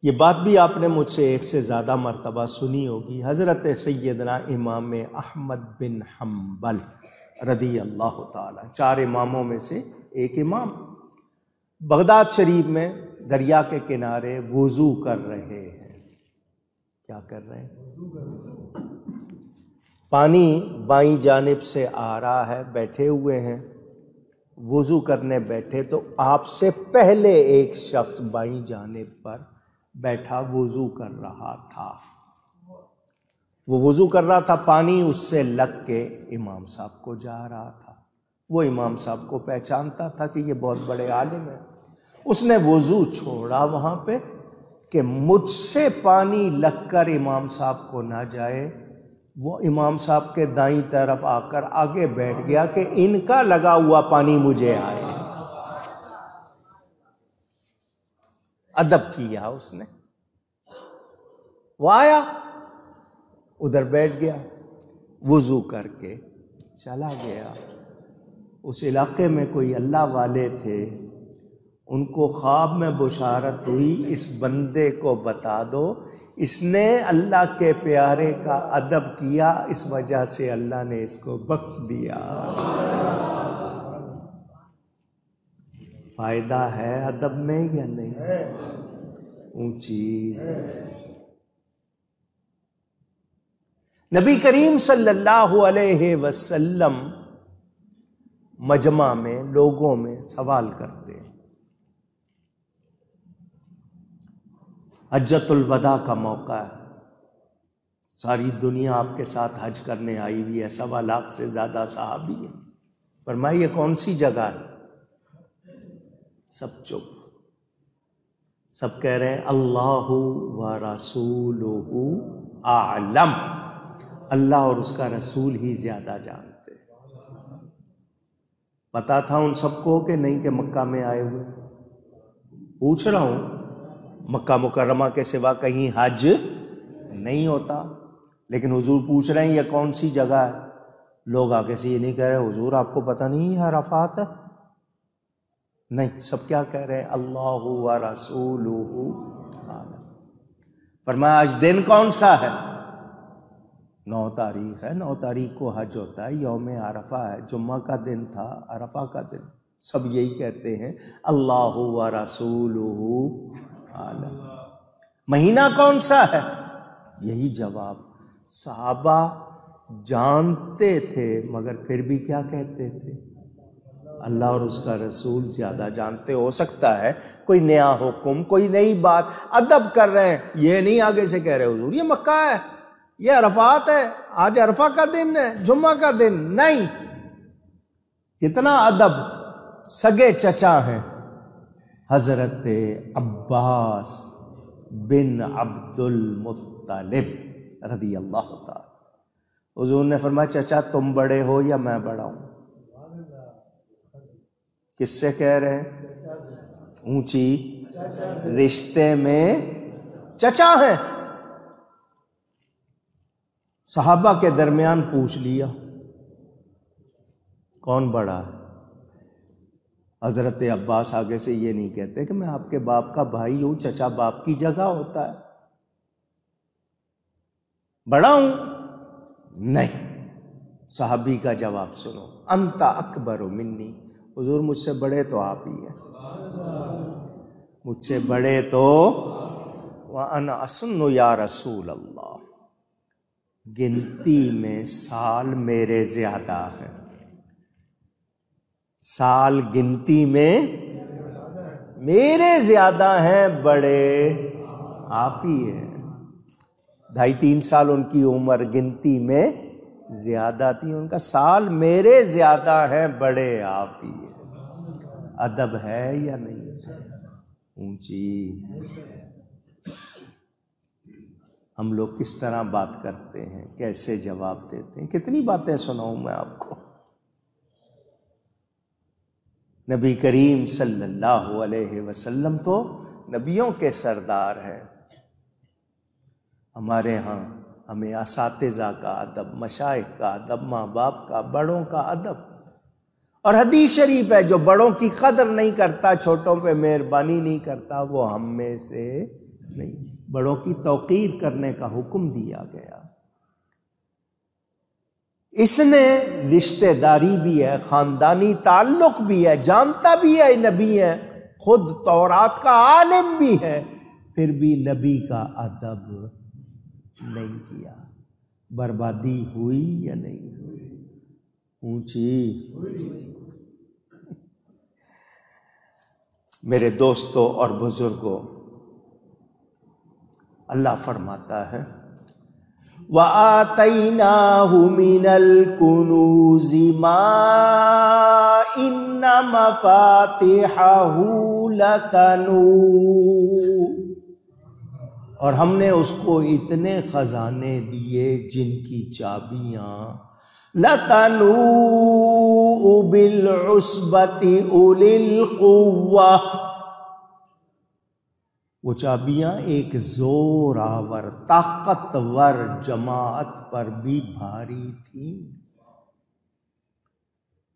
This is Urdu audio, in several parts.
یہ بات بھی آپ نے مجھ سے ایک سے زیادہ مرتبہ سنی ہوگی، حضرت سیدنا امام احمد بن حنبل رضی اللہ تعالی، 4 اماموں میں سے ایک امام، بغداد شریف میں دریا کے کنارے وضو کر رہے ہیں۔ کیا کر رہے ہیں؟ پانی بائیں جانب سے آ رہا ہے، بیٹھے ہوئے ہیں، وضو کرنے بیٹھے تو آپ سے پہلے ایک شخص بائیں جانب پر بیٹھا وضو کر رہا تھا۔ وہ وضو کر رہا تھا، پانی اس سے لگ کے امام صاحب کو جا رہا تھا۔ وہ امام صاحب کو پہچانتا تھا کہ یہ بہت بڑے عالم ہیں۔ اس نے وضو چھوڑا وہاں پہ کہ مجھ سے پانی لگ کر امام صاحب کو نہ جائے۔ وہ امام صاحب کے دائیں طرف آ کر آگے بیٹھ گیا کہ ان کا لگا ہوا پانی مجھے آئے۔ ادب کیا اس نے۔ وہ آیا، ادھر بیٹھ گیا، وضو کر کے چلا گیا۔ اس علاقے میں کوئی اللہ والے تھے، ان کو خواب میں بشارت ہوئی، اس بندے کو بتا دو، اس نے اللہ کے پیارے کا ادب کیا، اس وجہ سے اللہ نے اس کو بخش دیا۔ فائدہ ہے ادب میں یا نہیں؟ اونچی نبی کریم صلی اللہ علیہ وسلم مجمع میں لوگوں میں سوال کرتے ہیں۔ حجۃ الوداع کا موقع ہے، ساری دنیا آپ کے ساتھ حج کرنے آئی ہوئی ہے، 1.25 لاکھ سے زیادہ صحابی ہیں۔ فرمایا یہ کون سی جگہ ہے؟ سب چپ، سب کہہ رہے ہیں اللہ و رسولہ اعلم، اللہ اور اس کا رسول ہی زیادہ جانتے ہیں۔ پتا تھا ان سب کو کہ نہیں کہ مکہ میں آئے ہوئے؟ پوچھ رہا ہوں، مکہ مکرمہ کے سوا کہیں حج نہیں ہوتا، لیکن حضور پوچھ رہے ہیں یہ کون سی جگہ ہے؟ لوگ آگے سے یہ نہیں کہہ رہے حضور آپ کو پتہ نہیں یہ عرفات ہے؟ نہیں، سب کیا کہہ رہے ہیں؟ اللہ و رسولہ عالم۔ فرمایا آج دن کون سا ہے؟ 9 تاریخ ہے، 9 تاریخ کو حج ہوتا ہے، یوم عرفہ ہے، جمعہ کا دن تھا، عرفہ کا دن۔ سب یہی کہتے ہیں اللہ و رسولہ عالم۔ مہینہ کون سا ہے؟ یہی جواب۔ صحابہ جانتے تھے مگر پھر بھی کیا کہتے تھے؟ اللہ اور اس کا رسول زیادہ جانتے۔ ہو سکتا ہے کوئی نیا حکم، کوئی نئی بات، ادب کر رہے ہیں، یہ نہیں آگے سے کہہ رہے حضور یہ مکہ ہے، یہ عرفات ہے، آج عرفہ کا دن ہے، جمعہ کا دن نہیں۔ کتنا ادب۔ سگے چچا ہیں حضرت عباس بن عبد المطلب رضی اللہ تعالی۔ حضور نے فرمایا چچا تم بڑے ہو یا میں بڑا ہوں؟ کس سے کہہ رہے ہیں؟ اونچی، رشتے میں چچا ہیں۔ صحابہ کے درمیان پوچھ لیا کون بڑا ہے؟ حضرت عباس آگے سے یہ نہیں کہتے کہ میں آپ کے باپ کا بھائی ہوں، چچا باپ کی جگہ ہوتا ہے، بڑا ہوں؟ نہیں۔ صحابی کا جواب سنو، انت اکبر منی، حضور مجھ سے بڑے تو آپ ہی ہیں، مجھ سے بڑے تو وَأَنَا أَسُنُّ یا رسول اللہ، گنتی میں سال میرے زیادہ ہیں، سال گنتی میں میرے زیادہ ہیں، بڑے آپ ہی ہیں۔ 2.5-3 سال ان کی عمر گنتی میں زیادہ تھی، ان کا سال میرے زیادہ ہیں، بڑے آپ ہی ہیں۔ ادب ہے یا نہیں؟ اونچی۔ ہم لوگ کس طرح بات کرتے ہیں، کیسے جواب دیتے ہیں؟ کتنی باتیں سناؤں میں آپ کو۔ نبی کریم صلی اللہ علیہ وسلم تو نبیوں کے سردار ہیں۔ ہمارے ہاں ہمیں اساتذہ کا ادب، مشائخ کا ادب، ماں باپ کا، بڑوں کا ادب۔ اور حدیث شریف ہے جو بڑوں کی قدر نہیں کرتا، چھوٹوں پہ مہربانی نہیں کرتا، وہ ہم میں سے نہیں، بڑوں کی توقیر کرنے کا حکم دیا گیا۔ اس نے رشتہ داری بھی ہے، خاندانی تعلق بھی ہے، جانتا بھی ہے نبی ہے، خود تورات کا عالم بھی ہے، پھر بھی نبی کا ادب نہیں کیا۔ بربادی ہوئی یا نہیں ہوئی؟ اونچی۔ میرے دوستوں اور بزرگوں، اللہ فرماتا ہے وَآتَيْنَاهُ مِنَ الْكُنُوزِ مَا إِنَّ مَفَاتِحَهُ لَتَنُوءُ، اور ہم نے اس کو اتنے خزانے دیے جن کی چابیاں لَتَنُوءُ بِالْعُصْبَةِ أُولِي الْقُوَّةِ، وہ چابیاں ایک زور آور طاقتور جماعت پر بھی بھاری تھیں۔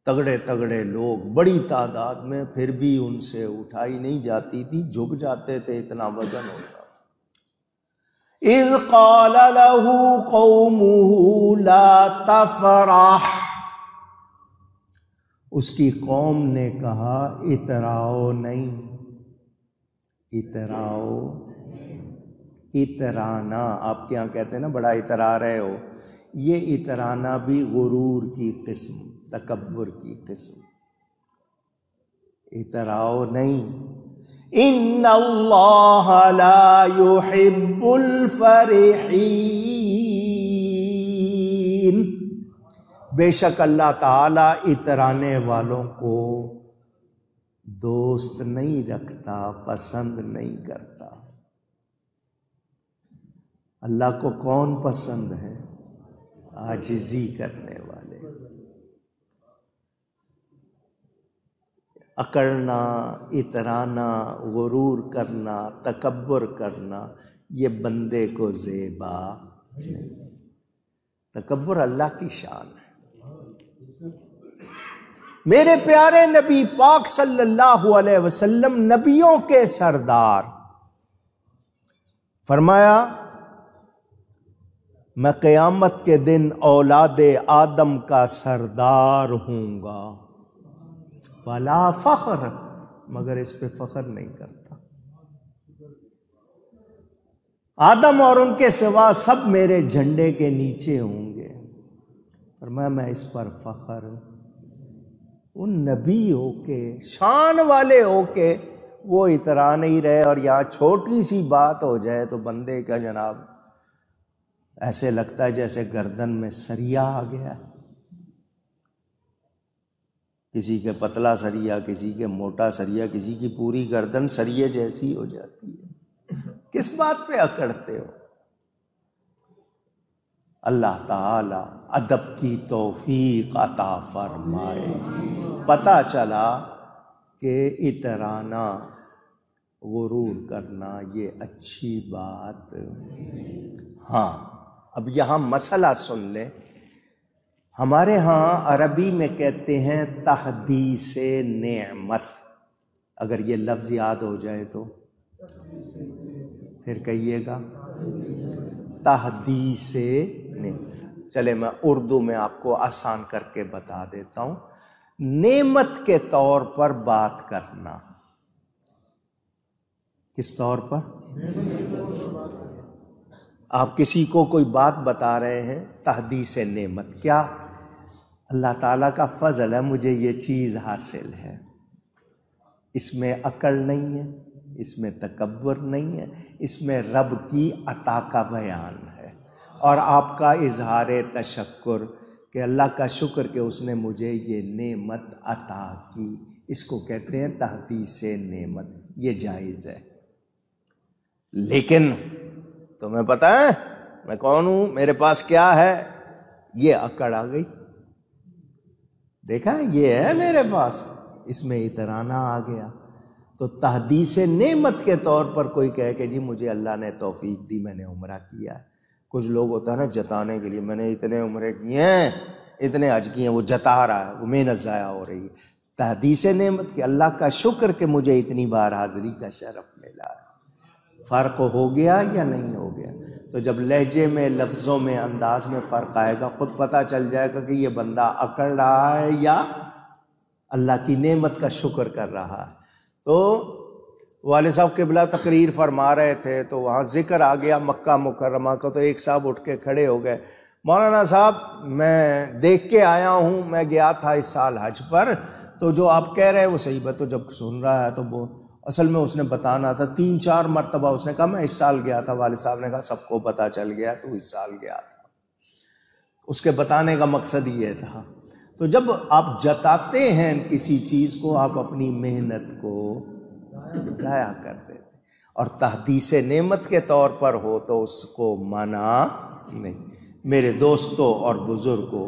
تگڑے تگڑے لوگ بڑی تعداد میں، پھر بھی ان سے اٹھائی نہیں جاتی تھی، جھک جاتے تھے، اتنا وزن ہوتا تھا۔ اذ قال له قومه لا تفرح، اس کی قوم نے کہا اتراؤ نہیں، اتراؤ، اترانا آپ کے یہاں کہتے ہیں نا بڑا اترا رہے ہو، یہ اترانا بھی غرور کی قسم، تکبر کی قسم، اتراؤ نہیں۔ ان اللہ لا يحب الفرحین، بے شک اللہ تعالی اترانے والوں کو دوست نہیں رکھتا، پسند نہیں کرتا۔ اللہ کو کون پسند ہے؟ عاجزی کرنے والے۔ اکڑنا، اترانا، غرور کرنا، تکبر کرنا، یہ بندے کو زیبا نہیں۔ تکبر اللہ کی شان ہے۔ میرے پیارے نبی پاک صلی اللہ علیہ وسلم نبیوں کے سردار، فرمایا میں قیامت کے دن اولاد آدم کا سردار ہوں گا، ولا فخر، مگر اس پہ فخر نہیں کرتا۔ آدم اور ان کے سوا سب میرے جھنڈے کے نیچے ہوں گے، فرمایا میں اس پر فخر ہوں۔ ان نبی ہو کے، شان والے ہو کے، وہ اترا نہیں رہے، اور یہاں چھوٹی سی بات ہو جائے تو بندے کا جناب ایسے لگتا ہے جیسے گردن میں سریا آ گیا، کسی کے پتلا سریا، کسی کے موٹا سریا، کسی کی پوری گردن سریے جیسی ہو جاتی ہے۔ کس بات پہ اکڑتے ہو؟ اللہ تعالی ادب کی توفیق عطا فرمائے۔ پتہ چلا کہ اترانا، غرور کرنا یہ اچھی بات۔ ہاں، اب یہاں مسئلہ سن لیں، ہمارے ہاں عربی میں کہتے ہیں تحدیث نعمت، اگر یہ لفظ یاد ہو جائے تو پھر کہیے گا تحدیث نعمت۔ چلے میں اردو میں آپ کو آسان کر کے بتا دیتا ہوں۔ نعمت کے طور پر بات کرنا، کس طور پر؟ آپ کسی کو کوئی بات بتا رہے ہیں، تحدیث نعمت، کیا اللہ تعالیٰ کا فضل ہے مجھے یہ چیز حاصل ہے، اس میں اکڑ نہیں ہے، اس میں تکبر نہیں ہے، اس میں رب کی عطا کا بیان ہے، اور آپ کا اظہار تشکر کہ اللہ کا شکر کہ اس نے مجھے یہ نعمت عطا کی، اس کو کہتے ہیں تحدیث نعمت، یہ جائز ہے۔ لیکن تمہیں پتہ ہے میں کون ہوں، میرے پاس کیا ہے، یہ اکڑ آ گئی، دیکھا یہ ہے میرے پاس، اس میں اترانا آ گیا۔ تو تحدیث نعمت کے طور پر کوئی کہے کہ جی مجھے اللہ نے توفیق دی، میں نے عمرہ کیا ہے۔ کچھ لوگ ہوتا ہے نا جتانے کے لیے، میں نے اتنے عمرے کیے ہیں، اتنے حج کیے ہیں، وہ جتا رہا ہے، وہ محنت ضائع ہو رہی ہے۔ تحدیث نعمت کہ اللہ کا شکر کہ مجھے اتنی بار حاضری کا شرف ملا ہے۔ فرق ہو گیا یا نہیں ہو گیا؟ تو جب لہجے میں، لفظوں میں، انداز میں فرق آئے گا، خود پتہ چل جائے گا کہ یہ بندہ اکڑ رہا ہے یا اللہ کی نعمت کا شکر کر رہا ہے۔ تو والد صاحب قبلہ تقریر فرما رہے تھے تو وہاں ذکر آ گیا مکہ مکرمہ کا، تو ایک صاحب اٹھ کے کھڑے ہو گئے، مولانا صاحب میں دیکھ کے آیا ہوں، میں گیا تھا اس سال حج پر، تو جو آپ کہہ رہے ہیں وہ صحیح بات۔ تو جب سن رہا ہے تو وہ اصل میں اس نے بتانا تھا، 3-4 مرتبہ اس نے کہا میں اس سال گیا تھا۔ والد صاحب نے کہا سب کو پتہ چل گیا تو اس سال گیا تھا۔ اس کے بتانے کا مقصد یہ تھا۔ تو جب آپ جتاتے ہیں کسی چیز کو، آپ اپنی محنت کو ضائع کر دیتے، اور تحدیث نعمت کے طور پر ہو تو اس کو منع نہیں۔ میرے دوستوں اور بزرگوں،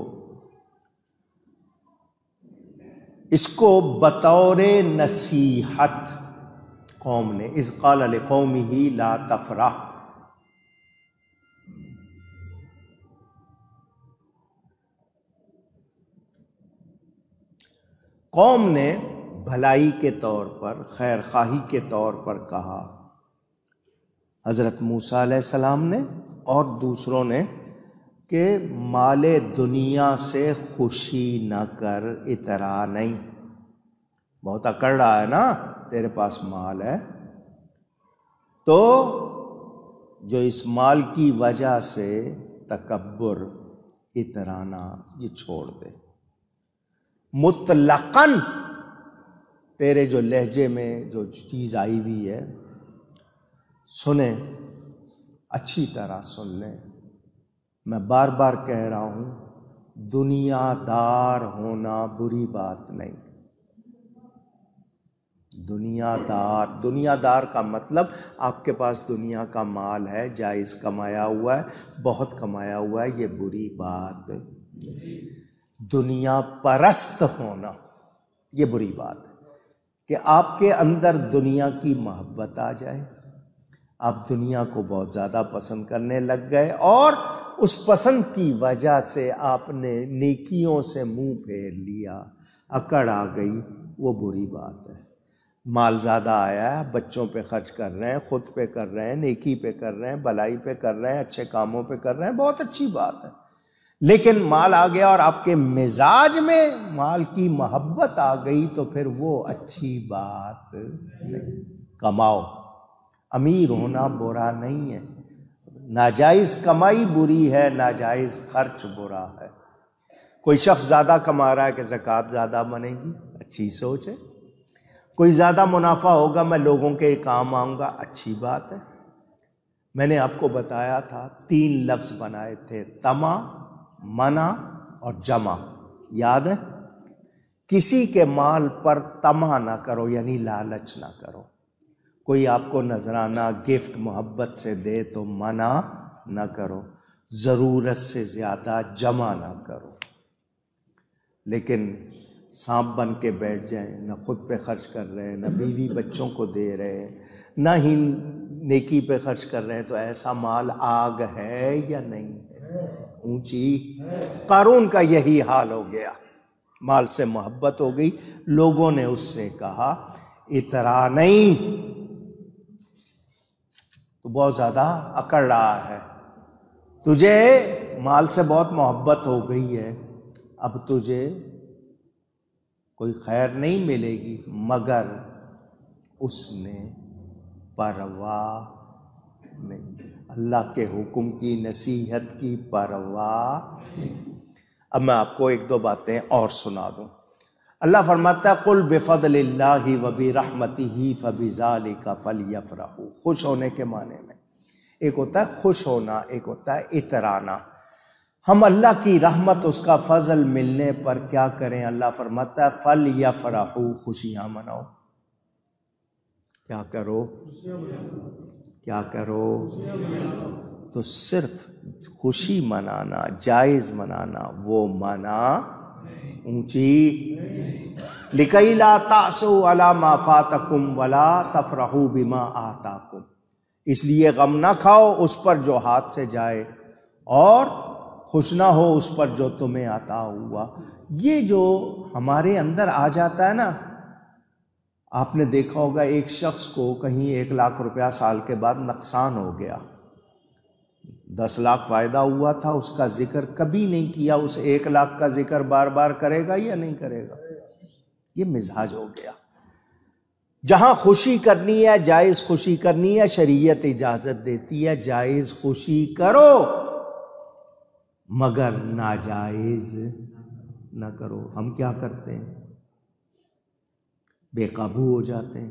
اس کو بطور نصیحت قوم نے، اذ قال لقومہ لا تفرح، قوم نے بھلائی کے طور پر، خیر خواہی کے طور پر کہا، حضرت موسیٰ علیہ السلام نے اور دوسروں نے، کہ مال دنیا سے خوشی نہ کر، اترا نہیں۔ بہت اکڑ رہا ہے نا، تیرے پاس مال ہے تو جو اس مال کی وجہ سے تکبر، اترانا، یہ چھوڑ دے۔ مطلقاً تیرے جو لہجے میں جو چیز آئی ہوئی ہے، سنیں، اچھی طرح سن لیں۔ میں بار بار کہہ رہا ہوں، دنیا دار ہونا بری بات نہیں۔ دنیا دار کا مطلب آپ کے پاس دنیا کا مال ہے، جائز کمایا ہوا ہے، بہت کمایا ہوا ہے، یہ بری بات نہیں۔ دنیا پرست ہونا یہ بری بات ہے، کہ آپ کے اندر دنیا کی محبت آ جائے، آپ دنیا کو بہت زیادہ پسند کرنے لگ گئے، اور اس پسند کی وجہ سے آپ نے نیکیوں سے منہ پھیر لیا، اکڑ آ گئی، وہ بری بات ہے۔ مال زیادہ آیا ہے، بچوں پہ خرچ کر رہے ہیں، خود پہ کر رہے ہیں، نیکی پہ کر رہے ہیں، بھلائی پہ کر رہے ہیں، اچھے کاموں پہ کر رہے ہیں، بہت اچھی بات ہے۔ لیکن مال آ گیا اور آپ کے مزاج میں مال کی محبت آ گئی تو پھر وہ اچھی بات نہیں۔ کماؤ، امیر ہونا برا نہیں ہے، ناجائز کمائی بری ہے، ناجائز خرچ برا ہے۔ کوئی شخص زیادہ کما رہا ہے کہ زکوٰۃ زیادہ بنے گی، اچھی سوچ ہے۔ کوئی زیادہ منافع ہوگا، میں لوگوں کے کام آؤں گا، اچھی بات ہے۔ میں نے آپ کو بتایا تھا 3 لفظ بنائے تھے، طمع، منع اور جمع، یاد ہے؟ کسی کے مال پر طمع نہ کرو، یعنی لالچ نہ کرو۔ کوئی آپ کو نذرانہ، گفٹ محبت سے دے تو منع نہ کرو، ضرورت سے زیادہ جمع نہ کرو۔ لیکن سانپ بن کے بیٹھ جائیں، نہ خود پہ خرچ کر رہے ہیں، نہ بیوی بچوں کو دے رہے ہیں، نہ ہی نیکی پہ خرچ کر رہے ہیں، تو ایسا مال آگ ہے یا نہیں ہے؟ اونچی۔ قارون کا یہی حال ہو گیا، مال سے محبت ہو گئی، لوگوں نے اس سے کہا اترا نہیں، تو بہت زیادہ اکڑ رہا ہے، تجھے مال سے بہت محبت ہو گئی ہے، اب تجھے کوئی خیر نہیں ملے گی، مگر اس نے پرواہ نہیں، اللہ کے حکم کی، نصیحت کی پرواہ نہیں۔ اب میں آپ کو 1-2 باتیں اور سنا دوں۔ اللہ فرماتا ہے قُلْ بِفَضْلِ اللَّهِ وَبِرَحْمَتِهِ فَبِذَلِكَ فَلْيَفْرَحُوا۔ خوش ہونے کے معنی میں ایک ہوتا ہے خوش ہونا، ایک ہوتا ہے اترانا۔ ہم اللہ کی رحمت، اس کا فضل ملنے پر کیا کریں؟ اللہ فرماتا ہے فَلْيَفْرَحُوا، خوشیاں مناؤ۔ کیا کرو؟ کیا کرو؟ تو صرف خوشی منانا، جائز منانا، وہ منع اونچی۔ لِكَيْ لَا تَعْسُوا عَلَىٰ مَا فَاتَكُمْ وَلَا تَفْرَحُوا بِمَا آتَاكُمْ، اس لیے غم نہ کھاؤ اس پر جو ہاتھ سے جائے، اور خوش نہ ہو اس پر جو تمہیں عطا ہوا۔ یہ جو ہمارے اندر آ جاتا ہے نا، آپ نے دیکھا ہوگا ایک شخص کو کہیں 1 لاکھ روپیہ سال کے بعد نقصان ہو گیا، 10 لاکھ فائدہ ہوا تھا، اس کا ذکر کبھی نہیں کیا، اس 1 لاکھ کا ذکر بار بار کرے گا یا نہیں کرے گا؟ یہ مزاج ہو گیا۔ جہاں خوشی کرنی ہے، جائز خوشی کرنی ہے، شریعت اجازت دیتی ہے جائز خوشی کرو، مگر ناجائز نہ کرو۔ ہم کیا کرتے ہیں؟ بے قابو ہو جاتے ہیں۔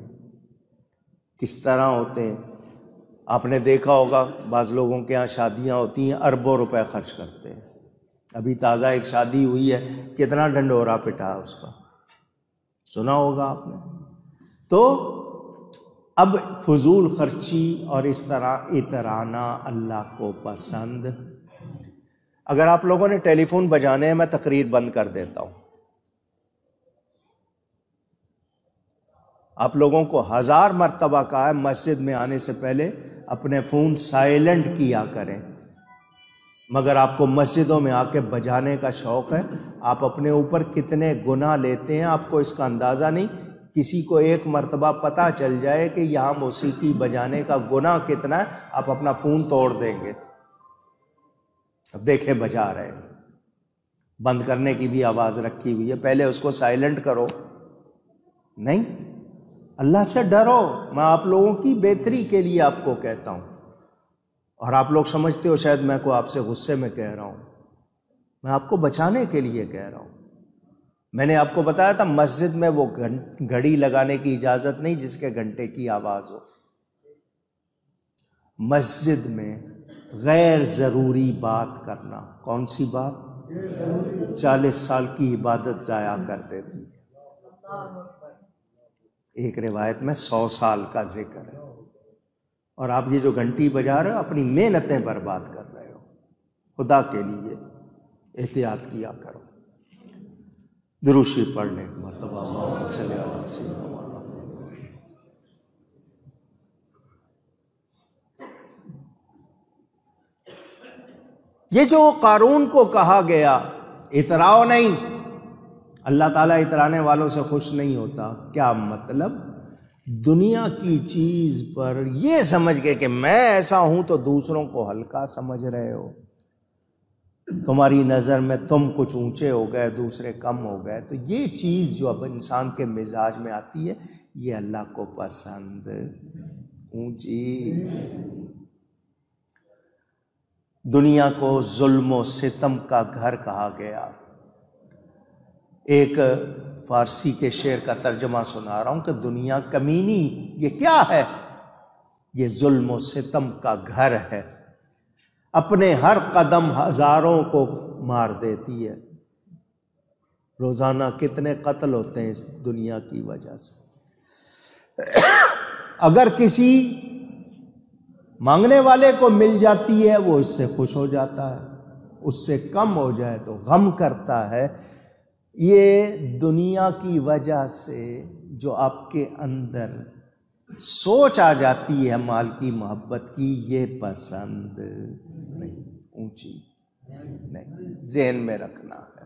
کس طرح ہوتے ہیں؟ آپ نے دیکھا ہوگا بعض لوگوں کے ہاں شادیاں ہوتی ہیں، اربوں روپے خرچ کرتے ہیں۔ ابھی تازہ ایک شادی ہوئی ہے، کتنا ڈنڈورا پٹا اس کا، سنا ہوگا آپ نے۔ تو اب فضول خرچی اور اس طرح اترانا اللہ کو پسند۔ اگر آپ لوگوں نے ٹیلی فون بجانے ہیں، میں تقریر بند کر دیتا ہوں۔ آپ لوگوں کو 1000 مرتبہ کہا ہے مسجد میں آنے سے پہلے اپنے فون سائلنٹ کیا کریں، مگر آپ کو مسجدوں میں آ کے بجانے کا شوق ہے۔ آپ اپنے اوپر کتنے گناہ لیتے ہیں آپ کو اس کا اندازہ نہیں۔ کسی کو 1 مرتبہ پتہ چل جائے کہ یہاں موسیقی بجانے کا گناہ کتنا ہے، آپ اپنا فون توڑ دیں گے۔ اب دیکھیں بجا رہے ہیں، بند کرنے کی بھی آواز رکھی ہوئی ہے، پہلے اس کو سائلنٹ کرو۔ نہیں، اللہ سے ڈرو۔ میں آپ لوگوں کی بہتری کے لیے آپ کو کہتا ہوں، اور آپ لوگ سمجھتے ہو شاید میں کو آپ سے غصے میں کہہ رہا ہوں، میں آپ کو بچانے کے لیے کہہ رہا ہوں۔ میں نے آپ کو بتایا تھا مسجد میں وہ گھڑی لگانے کی اجازت نہیں جس کے گھنٹے کی آواز ہو۔ مسجد میں غیر ضروری بات کرنا، کون سی بات؟ 40 سال کی عبادت ضائع کر دیتی ہے۔ ایک روایت میں 100 سال کا ذکر ہے، اور آپ یہ جو گھنٹی بجا رہے ہو اپنی محنتیں برباد کر رہے ہو۔ خدا کے لیے احتیاط کیا کرو۔ درود شریف پڑھ لیں مرتبہ اللہم صلی علی سیدنا محمد۔ یہ جو قارون کو کہا گیا اتراؤ نہیں، اللہ تعالیٰ اترانے والوں سے خوش نہیں ہوتا، کیا مطلب؟ دنیا کی چیز پر یہ سمجھ کے کہ میں ایسا ہوں تو دوسروں کو ہلکا سمجھ رہے ہو، تمہاری نظر میں تم کچھ اونچے ہو گئے دوسرے کم ہو گئے، تو یہ چیز جو اب انسان کے مزاج میں آتی ہے یہ اللہ کو پسند اونچی۔ دنیا کو ظلم و ستم کا گھر کہا گیا۔ ایک فارسی کے شعر کا ترجمہ سنا رہا ہوں کہ دنیا کمینی، یہ کیا ہے؟ یہ ظلم و ستم کا گھر ہے، اپنے ہر قدم ہزاروں کو مار دیتی ہے۔ روزانہ کتنے قتل ہوتے ہیں اس دنیا کی وجہ سے۔ اگر کسی مانگنے والے کو مل جاتی ہے وہ اس سے خوش ہو جاتا ہے، اس سے کم ہو جائے تو غم کرتا ہے۔ یہ دنیا کی وجہ سے جو آپ کے اندر سوچ آ جاتی ہے مال کی محبت کی، یہ پسند نہیں، اونچی نہیں، ذہن میں رکھنا ہے۔